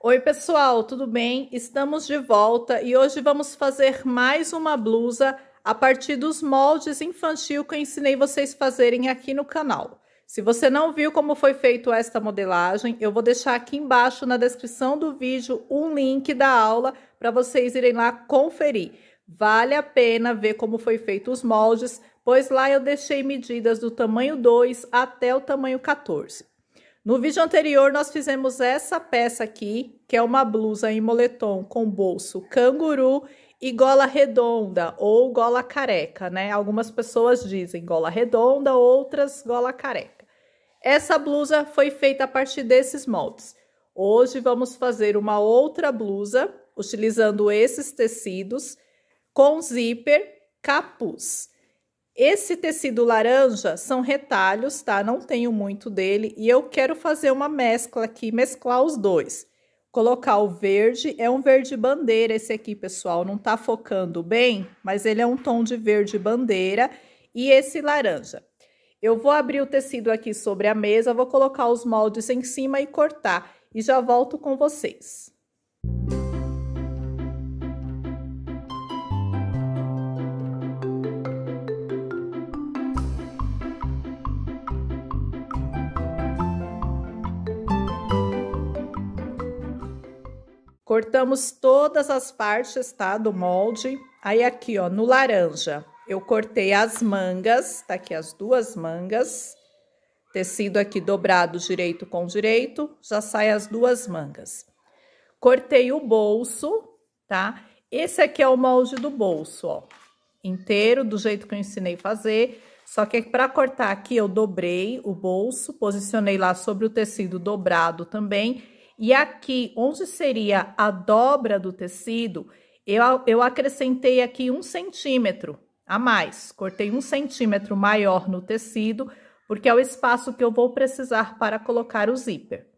Oi, pessoal, tudo bem? Estamos de volta e hoje vamos fazer mais uma blusa a partir dos moldes infantil que eu ensinei vocês fazerem aqui no canal. Se você não viu como foi feito esta modelagem, eu vou deixar aqui embaixo na descrição do vídeo um link da aula para vocês irem lá conferir. Vale a pena ver como foi feito os moldes, pois lá eu deixei medidas do tamanho 2 até o tamanho 14. No vídeo anterior, nós fizemos essa peça aqui, que é uma blusa em moletom com bolso canguru e gola redonda ou gola careca, né? Algumas pessoas dizem gola redonda, outras gola careca. Essa blusa foi feita a partir desses moldes. Hoje vamos fazer uma outra blusa, utilizando esses tecidos, com zíper, capuz. Esse tecido laranja são retalhos, tá? Não tenho muito dele e eu quero fazer uma mescla aqui, mesclar os dois. Colocar o verde, é um verde bandeira esse aqui, pessoal. Não tá focando bem, mas ele é um tom de verde bandeira e esse laranja. Eu vou abrir o tecido aqui sobre a mesa, vou colocar os moldes em cima e cortar e já volto com vocês. Cortamos todas as partes, tá, do molde. Aí aqui, ó, no laranja, eu cortei as mangas, tá aqui as duas mangas. Tecido aqui dobrado direito com direito, já sai as duas mangas. Cortei o bolso, tá? Esse aqui é o molde do bolso, ó, inteiro, do jeito que eu ensinei fazer. Só que para cortar aqui, eu dobrei o bolso, posicionei lá sobre o tecido dobrado também. E aqui, onde seria a dobra do tecido, eu acrescentei aqui 1 centímetro a mais. Cortei 1 centímetro maior no tecido, porque é o espaço que eu vou precisar para colocar o zíper,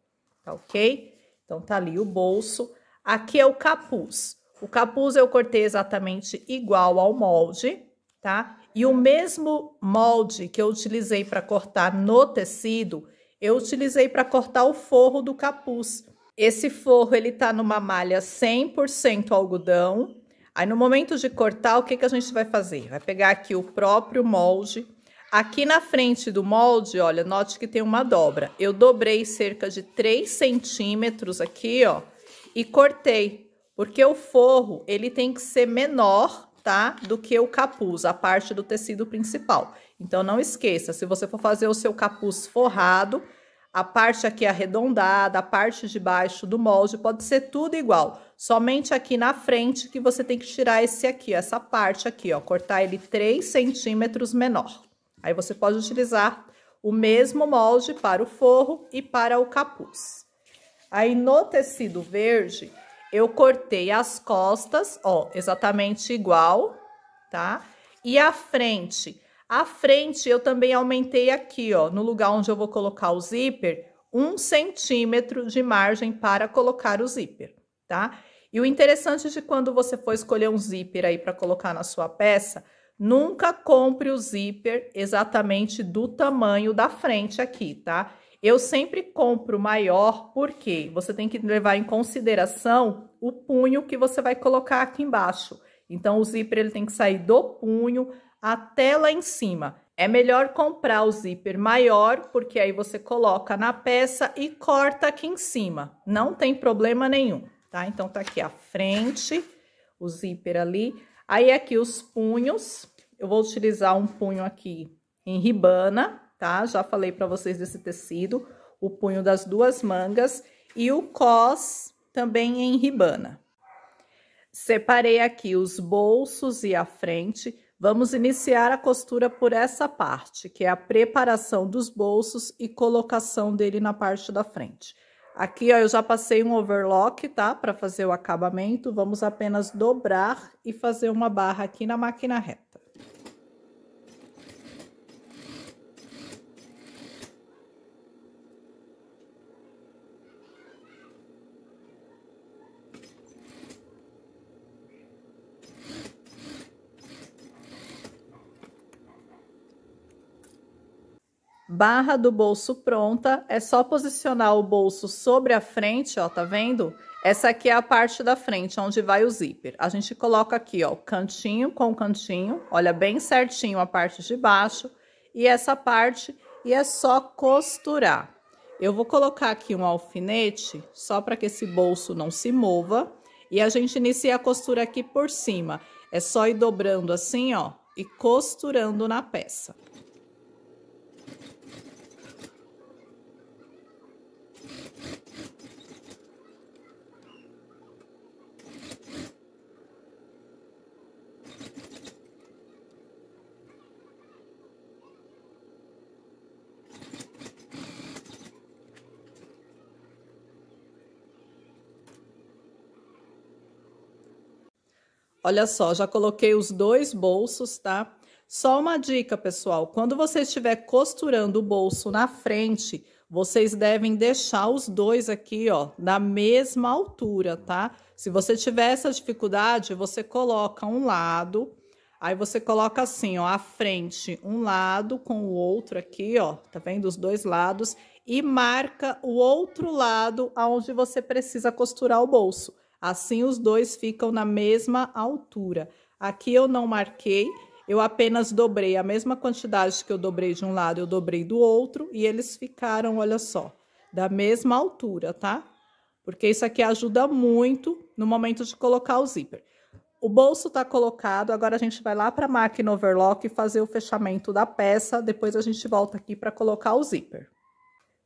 tá ok? Então, tá ali o bolso. Aqui é o capuz. O capuz eu cortei exatamente igual ao molde, tá? E o mesmo molde que eu utilizei para cortar no tecido, eu utilizei para cortar o forro do capuz. Esse forro, ele tá numa malha 100% algodão. Aí, no momento de cortar, o que que a gente vai fazer? Vai pegar aqui o próprio molde. Aqui na frente do molde, olha, note que tem uma dobra. Eu dobrei cerca de 3 centímetros aqui, ó, e cortei. Porque o forro, ele tem que ser menor, tá? Do que o capuz, a parte do tecido principal. Então, não esqueça, se você for fazer o seu capuz forrado, a parte aqui arredondada, a parte de baixo do molde, pode ser tudo igual. Somente aqui na frente que você tem que tirar esse aqui, essa parte aqui, ó, cortar ele 3 centímetros menor. Aí você pode utilizar o mesmo molde para o forro e para o capuz. Aí no tecido verde, eu cortei as costas, ó, exatamente igual, tá? E a frente eu também aumentei aqui, ó, no lugar onde eu vou colocar o zíper, 1 centímetro de margem para colocar o zíper, tá? E o interessante de quando você for escolher um zíper aí para colocar na sua peça, nunca compre o zíper exatamente do tamanho da frente aqui, tá? Eu sempre compro maior, porque você tem que levar em consideração o punho que você vai colocar aqui embaixo. Então, o zíper ele tem que sair do punho até lá em cima. É melhor comprar o zíper maior, porque aí você coloca na peça e corta aqui em cima. Não tem problema nenhum, tá? Então, tá aqui a frente, o zíper ali. Aí, aqui os punhos. Eu vou utilizar um punho aqui em ribana, tá? Já falei pra vocês desse tecido. O punho das duas mangas e o cós também em ribana. Separei aqui os bolsos e a frente. Vamos iniciar a costura por essa parte, que é a preparação dos bolsos e colocação dele na parte da frente. Aqui, ó, eu já passei um overlock, tá? Para fazer o acabamento. Vamos apenas dobrar e fazer uma barra aqui na máquina reta. Barra do bolso pronta, é só posicionar o bolso sobre a frente, ó, tá vendo? Essa aqui é a parte da frente, onde vai o zíper. A gente coloca aqui, ó, cantinho com cantinho, olha bem certinho a parte de baixo e essa parte, e é só costurar. Eu vou colocar aqui um alfinete, só para que esse bolso não se mova, e a gente inicia a costura aqui por cima. É só ir dobrando assim, ó, e costurando na peça. Olha só, já coloquei os dois bolsos, tá? Só uma dica, pessoal, quando você estiver costurando o bolso na frente, vocês devem deixar os dois aqui, ó, da mesma altura, tá? Se você tiver essa dificuldade, você coloca um lado, aí você coloca assim, ó, a frente, um lado com o outro aqui, ó, tá vendo? Os dois lados, e marca o outro lado aonde você precisa costurar o bolso. Assim, os dois ficam na mesma altura. Aqui eu não marquei, eu apenas dobrei a mesma quantidade que eu dobrei de um lado, eu dobrei do outro, e eles ficaram, olha só, da mesma altura, tá? Porque isso aqui ajuda muito no momento de colocar o zíper. O bolso tá colocado, agora a gente vai lá para a máquina overlock e fazer o fechamento da peça, depois a gente volta aqui para colocar o zíper.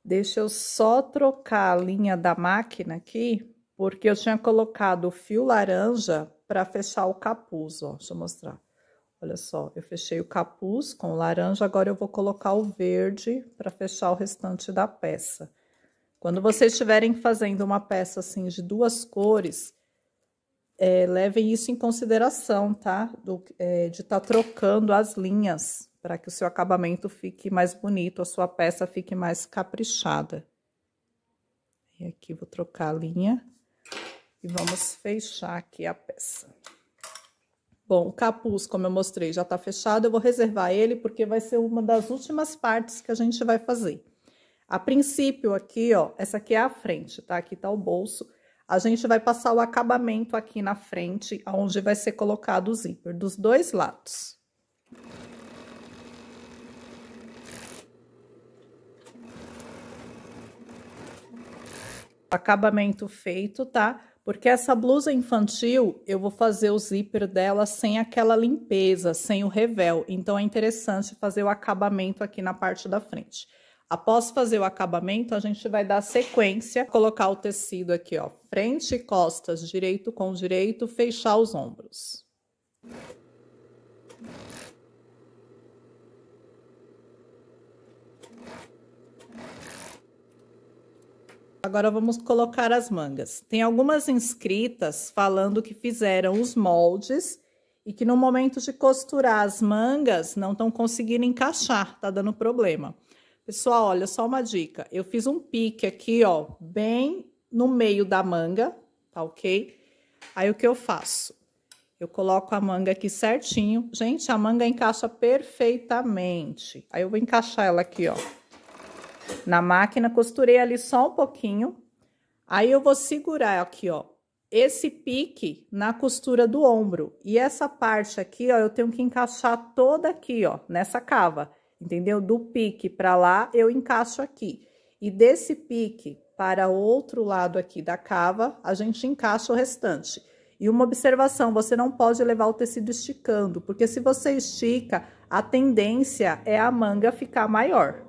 Deixa eu só trocar a linha da máquina aqui, porque eu tinha colocado o fio laranja para fechar o capuz, ó. Deixa eu mostrar. Olha só, eu fechei o capuz com o laranja, agora eu vou colocar o verde para fechar o restante da peça. Quando vocês estiverem fazendo uma peça assim de duas cores, levem isso em consideração, tá? De estar trocando as linhas, para que o seu acabamento fique mais bonito, a sua peça fique mais caprichada. E aqui vou trocar a linha. E vamos fechar aqui a peça. Bom, o capuz, como eu mostrei, já tá fechado. Eu vou reservar ele porque vai ser uma das últimas partes que a gente vai fazer. A princípio aqui, ó, essa aqui é a frente, tá? Aqui tá o bolso. A gente vai passar o acabamento aqui na frente, onde vai ser colocado o zíper, dos dois lados. Acabamento feito, tá? Porque essa blusa infantil, eu vou fazer o zíper dela sem aquela limpeza, sem o revel. Então, é interessante fazer o acabamento aqui na parte da frente. Após fazer o acabamento, a gente vai dar sequência, colocar o tecido aqui, ó, frente e costas, direito com direito, fechar os ombros. Agora vamos colocar as mangas. Tem algumas inscritas falando que fizeram os moldes e que no momento de costurar as mangas não estão conseguindo encaixar, tá dando problema. Pessoal, olha só uma dica. Eu fiz um pique aqui, ó, bem no meio da manga, tá ok? Aí o que eu faço? Eu coloco a manga aqui certinho. Gente, a manga encaixa perfeitamente. Aí eu vou encaixar ela aqui, ó. Na máquina, costurei ali só um pouquinho. Aí eu vou segurar aqui, ó, esse pique na costura do ombro. E essa parte aqui, ó, eu tenho que encaixar toda aqui, ó, nessa cava, entendeu? Do pique para lá, eu encaixo aqui. E desse pique para o outro lado aqui da cava, a gente encaixa o restante. E uma observação, você não pode levar o tecido esticando, porque se você estica, a tendência é a manga ficar maior.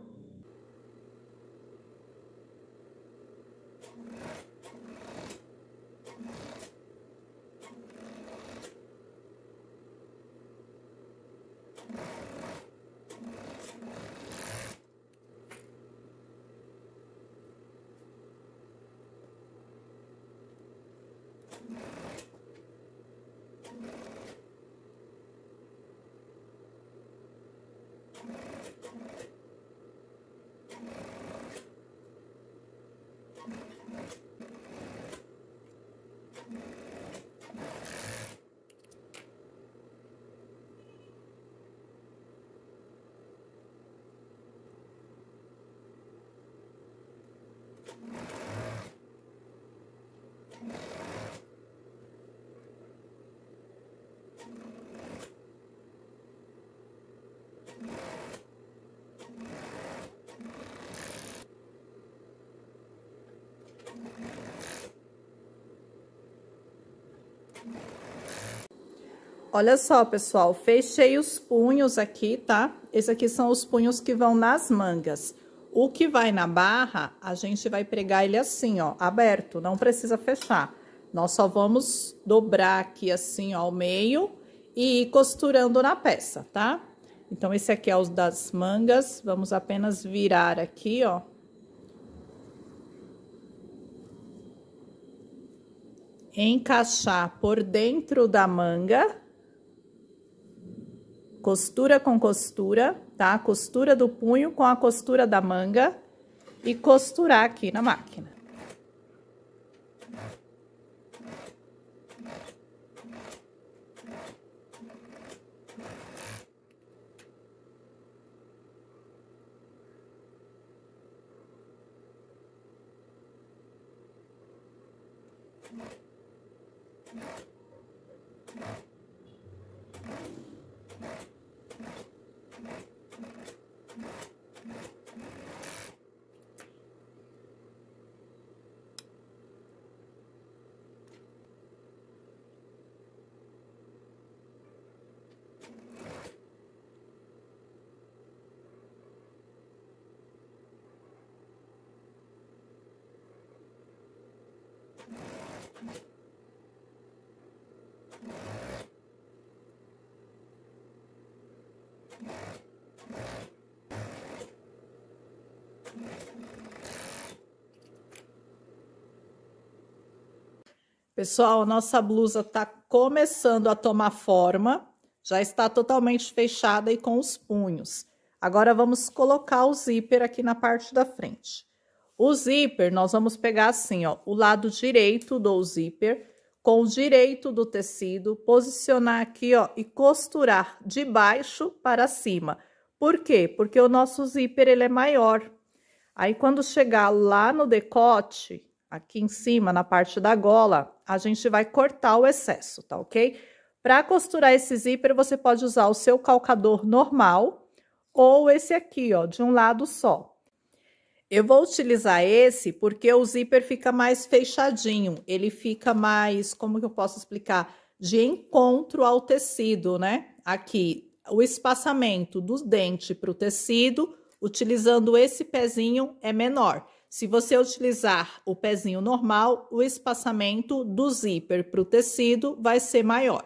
Olha só, pessoal, fechei os punhos aqui, tá? Esses aqui são os punhos que vão nas mangas. O que vai na barra, a gente vai pregar ele assim, ó, aberto, não precisa fechar. Nós só vamos dobrar aqui assim, ó, ao meio e ir costurando na peça, tá? Então, esse aqui é o das mangas, vamos apenas virar aqui, ó. Encaixar por dentro da manga. Costura com costura, tá? Costura do punho com a costura da manga e costurar aqui na máquina. Pessoal, nossa blusa tá começando a tomar forma, já está totalmente fechada e com os punhos. Agora, vamos colocar o zíper aqui na parte da frente. O zíper, nós vamos pegar assim, ó, o lado direito do zíper com o direito do tecido, posicionar aqui, ó, e costurar de baixo para cima. Por quê? Porque o nosso zíper, ele é maior. Aí, quando chegar lá no decote, aqui em cima, na parte da gola, a gente vai cortar o excesso, tá ok? Para costurar esse zíper, você pode usar o seu calcador normal ou esse aqui, ó, de um lado só. Eu vou utilizar esse porque o zíper fica mais fechadinho, ele fica mais, como que eu posso explicar? De encontro ao tecido, né? Aqui, o espaçamento do dente para o tecido, utilizando esse pezinho, é menor. Se você utilizar o pezinho normal, o espaçamento do zíper para o tecido vai ser maior.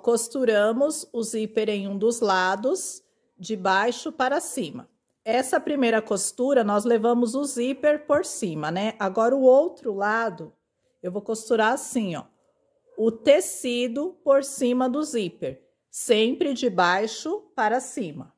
Costuramos o zíper em um dos lados, de baixo para cima. Essa primeira costura, nós levamos o zíper por cima, né? Agora, o outro lado, eu vou costurar assim, ó. O tecido por cima do zíper, sempre de baixo para cima.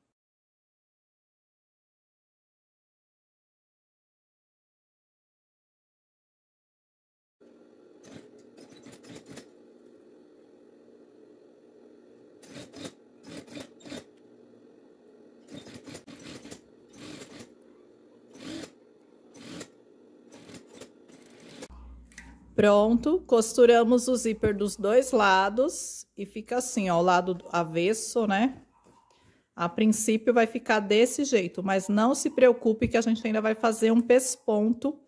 Pronto, costuramos o zíper dos dois lados e fica assim, ó, o lado avesso, né? A princípio vai ficar desse jeito, mas não se preocupe que a gente ainda vai fazer um pesponto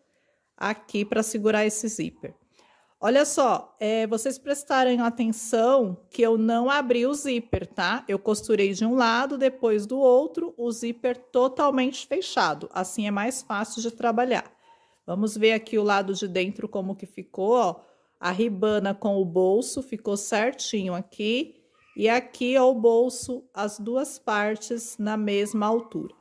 aqui para segurar esse zíper. Olha só, vocês prestarem atenção que eu não abri o zíper, tá? Eu costurei de um lado, depois do outro, o zíper totalmente fechado. Assim é mais fácil de trabalhar. Vamos ver aqui o lado de dentro como que ficou, ó. A ribana com o bolso ficou certinho aqui. E aqui, ó, o bolso, as duas partes na mesma altura.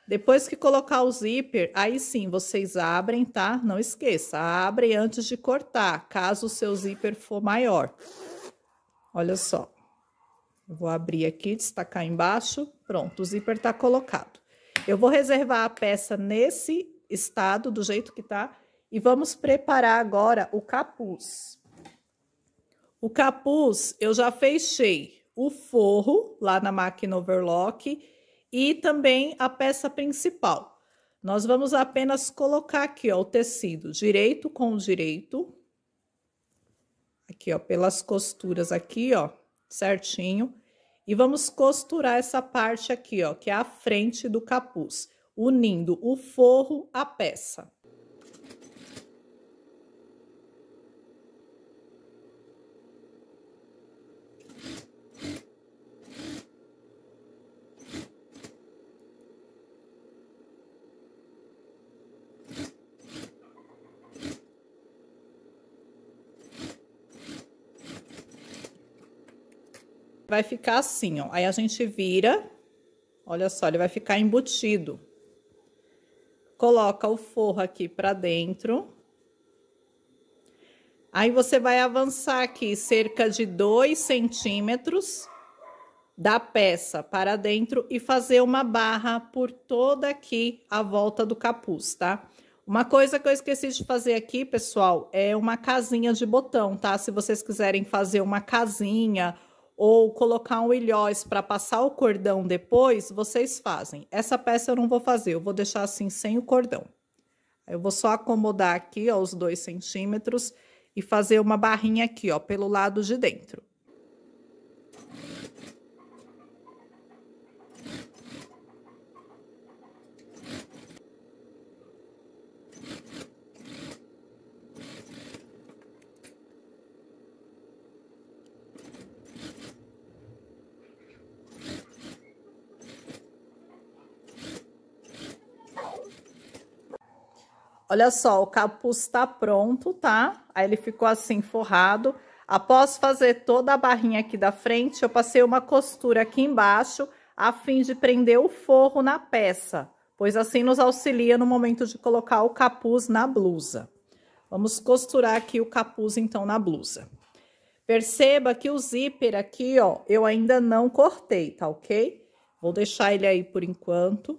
Depois que colocar o zíper, aí sim, vocês abrem, tá? Não esqueça, abrem antes de cortar, caso o seu zíper for maior. Olha só. Eu vou abrir aqui, destacar embaixo. Pronto, o zíper tá colocado. Eu vou reservar a peça nesse estado, do jeito que tá, e vamos preparar agora o capuz. O capuz, eu já fechei o forro lá na máquina overlock e também a peça principal. Nós vamos apenas colocar aqui, ó, o tecido direito com direito. Aqui, ó, pelas costuras aqui, ó, certinho. E vamos costurar essa parte aqui, ó, que é a frente do capuz, unindo o forro à peça. Vai ficar assim, ó. Aí a gente vira, olha só, ele vai ficar embutido. Coloca o forro aqui pra dentro. Aí você vai avançar aqui cerca de 2 centímetros da peça para dentro e fazer uma barra por toda aqui a volta do capuz, tá? Uma coisa que eu esqueci de fazer aqui, pessoal, é uma casinha de botão, tá? Se vocês quiserem fazer uma casinha ou colocar um ilhós para passar o cordão depois, vocês fazem. Essa peça eu não vou fazer, eu vou deixar assim sem o cordão. Eu vou só acomodar aqui, ó, os 2 centímetros e fazer uma barrinha aqui, ó, pelo lado de dentro. Olha só, o capuz tá pronto, tá? Aí ele ficou assim, forrado. Após fazer toda a barrinha aqui da frente, eu passei uma costura aqui embaixo, a fim de prender o forro na peça, pois assim nos auxilia no momento de colocar o capuz na blusa. Vamos costurar aqui o capuz, então, na blusa. Perceba que o zíper aqui, ó, eu ainda não cortei, tá ok? Vou deixar ele aí por enquanto.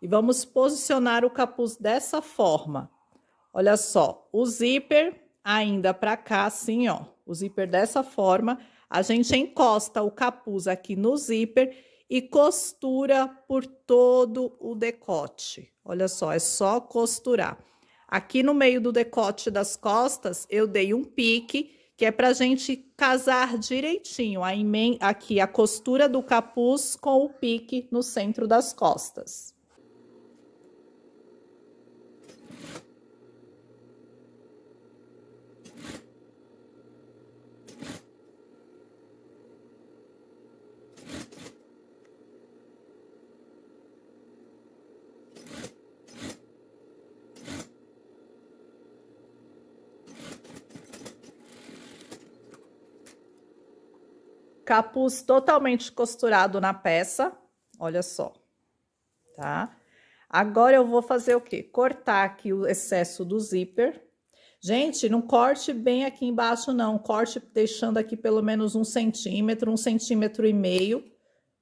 E vamos posicionar o capuz dessa forma. Olha só, o zíper ainda pra cá, assim, ó. O zíper dessa forma. A gente encosta o capuz aqui no zíper e costura por todo o decote. Olha só, é só costurar. Aqui no meio do decote das costas, eu dei um pique, que é pra gente casar direitinho. Aqui a costura do capuz com o pique no centro das costas. Capuz totalmente costurado na peça, olha só, tá? Agora eu vou fazer o quê? Cortar aqui o excesso do zíper. Gente, não corte bem aqui embaixo, não. Corte deixando aqui pelo menos 1 centímetro, 1,5 centímetros,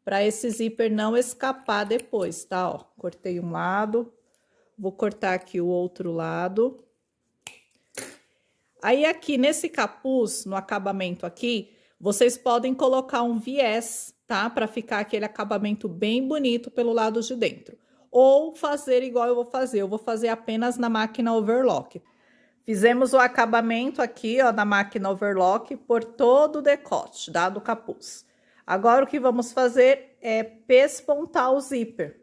para esse zíper não escapar depois, tá? Ó, cortei um lado, vou cortar aqui o outro lado. Aí aqui nesse capuz, no acabamento aqui, vocês podem colocar um viés, tá? Para ficar aquele acabamento bem bonito pelo lado de dentro. Ou fazer igual eu vou fazer apenas na máquina overlock. Fizemos o acabamento aqui, ó, na máquina overlock por todo o decote, tá? Do capuz. Agora o que vamos fazer é pespontar o zíper.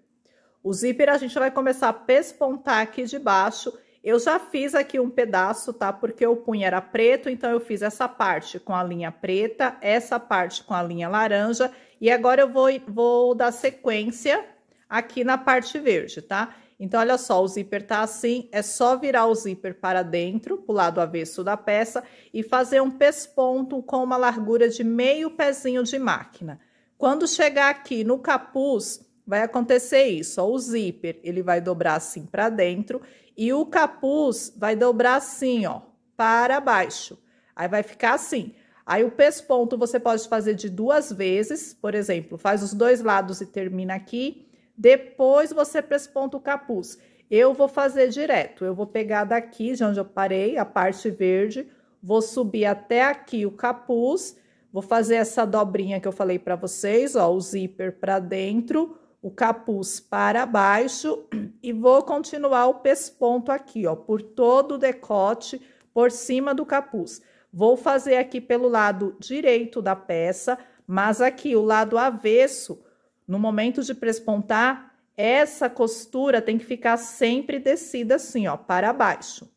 O zíper a gente vai começar a pespontar aqui de baixo. Eu já fiz aqui um pedaço, tá? Porque o punho era preto, então eu fiz essa parte com a linha preta, essa parte com a linha laranja. E agora eu vou dar sequência aqui na parte verde, tá? Então, olha só, o zíper tá assim, é só virar o zíper para dentro, pro lado avesso da peça, e fazer um pesponto com uma largura de meio pezinho de máquina. Quando chegar aqui no capuz, vai acontecer isso, ó, o zíper, ele vai dobrar assim para dentro e o capuz vai dobrar assim, ó, para baixo. Aí vai ficar assim. Aí o pesponto você pode fazer de 2 vezes, por exemplo, faz os 2 lados e termina aqui. Depois você pesponta o capuz. Eu vou fazer direto, eu vou pegar daqui de onde eu parei, a parte verde, vou subir até aqui o capuz, vou fazer essa dobrinha que eu falei para vocês, ó, o zíper para dentro, o capuz para baixo e vou continuar o pesponto aqui, ó, por todo o decote, por cima do capuz. Vou fazer aqui pelo lado direito da peça, mas aqui o lado avesso, no momento de pespontar, essa costura tem que ficar sempre descida assim, ó, para baixo.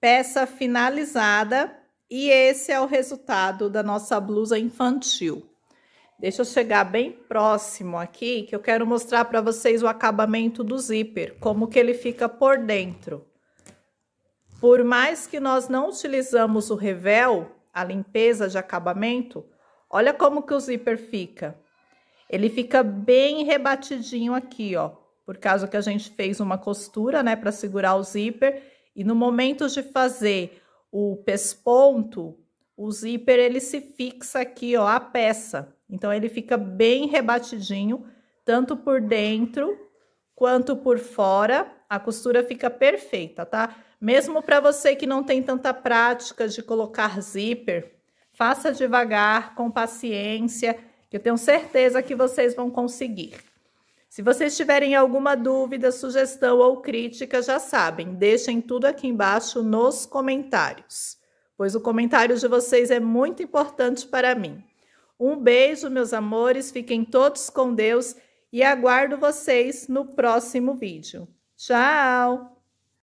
Peça finalizada e esse é o resultado da nossa blusa infantil. Deixa eu chegar bem próximo aqui, que eu quero mostrar para vocês o acabamento do zíper, como que ele fica por dentro. Por mais que nós não utilizamos o revel, a limpeza de acabamento, olha como que o zíper fica. Ele fica bem rebatidinho aqui, ó, por causa que a gente fez uma costura, né, para segurar o zíper. E no momento de fazer o pesponto, o zíper ele se fixa aqui, ó, a peça. Então ele fica bem rebatidinho, tanto por dentro quanto por fora. A costura fica perfeita, tá? Mesmo para você que não tem tanta prática de colocar zíper, faça devagar, com paciência, que eu tenho certeza que vocês vão conseguir. Se vocês tiverem alguma dúvida, sugestão ou crítica, já sabem, deixem tudo aqui embaixo nos comentários, pois o comentário de vocês é muito importante para mim. Um beijo, meus amores, fiquem todos com Deus e aguardo vocês no próximo vídeo. Tchau!